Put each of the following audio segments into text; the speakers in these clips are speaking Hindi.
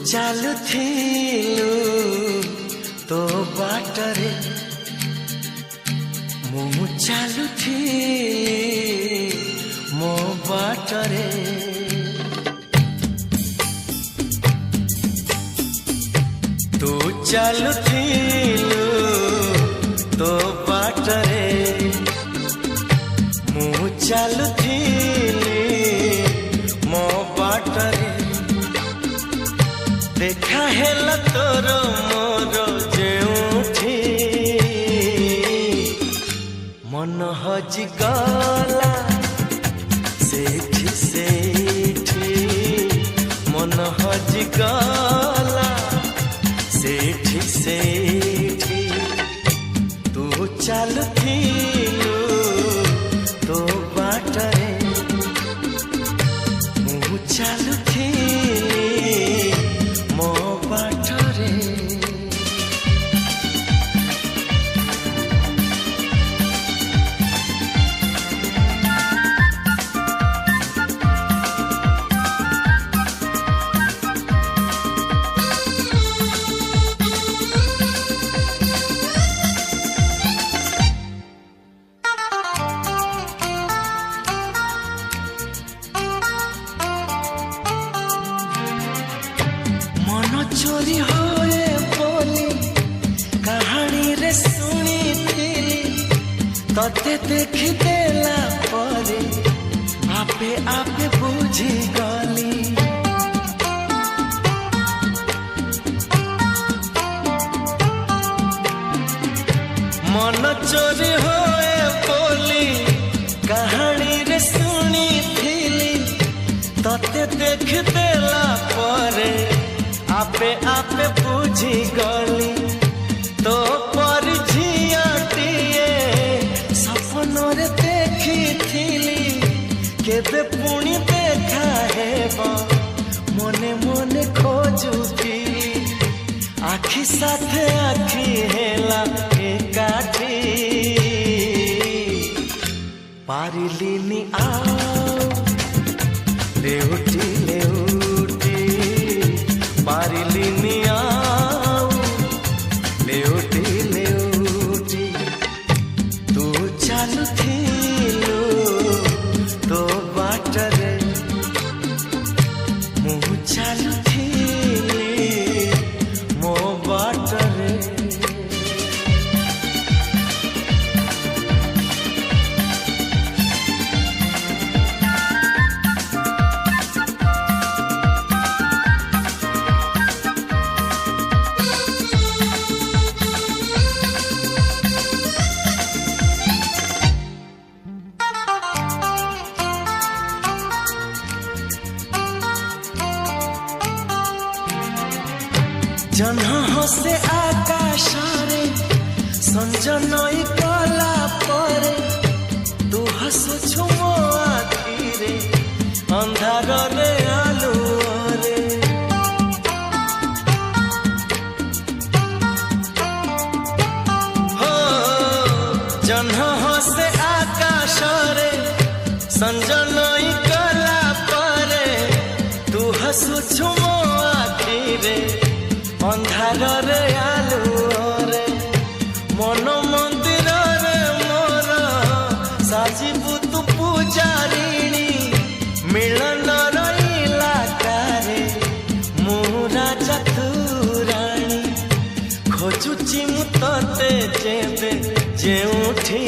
ଚାଲୁଥିଲୁ ତୋ ବାଟରେ ମୁଁ ଚାଲୁଥିଲି ମୋ ବାଟରେ ତୁ ଚାଲୁଥିଲୁ ତୋ ବାଟରେ ମୁଁ ଚାଲୁଥିଲି ମୋ ବାଟରେ देखा हेला तोर मोर जेउठी मन हजि गला सेठी सेठी मन हजि गला सेठी सेठी तू चालुथिलु तो बाटरे मु चालुथिली चोरी होए बोली कहानी रे सुनी थी तते देखी देला परे आपे आपे बुझी गली मन चोरी होए बोली कहानी रे सुनी थी तते देखी देला परे आपे आपे बुझी गली तो पर झियाटिए सपनरे देखी थिली केबे पुणी देखा हेबा मने मने खोजुथिली आखि साथे आखि हेला एकाठी पारिलिनी आओ लेउटी लेउटी पारिलिनी आओ लेउटी लेउटी तू चालुथिलु तो बाटरे मु चालुथिली मो बाटरे जन्ह हसे आकाशरे संजनई कला परे तू हसुछु मो आखिरे अंधार रे आलुरे हो जन्ह हसे आकाशरे संजनई कला परे तू हसुछु मो आखिरे अंधार रे आलुरे मन मंदिर रे मोर साजिबु तू पूजारिणी मिलन रहिला कारे मु राजा तू राणी खोजुची मु तते जेबे जेउठी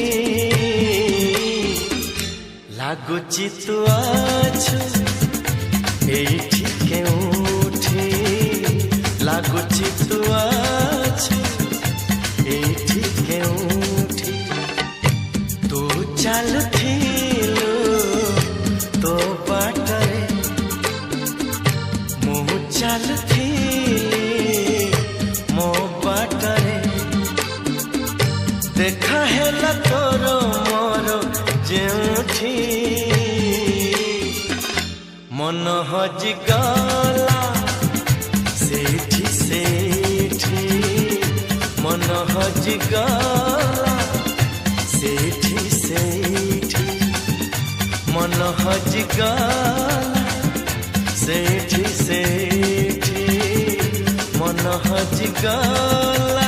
लागुची तू आछु एठी केउठी लागुची तू आछु एठी केउठी तू चालुथिलु तो बाटरे मु चालुथिली मो बाटरे देखा हेला तोर मोर जेउठी मन हजि गला सेठी सेठी मन हजि गला सेठी सेठी मन हजि गला सेठी सेठी मन हज गला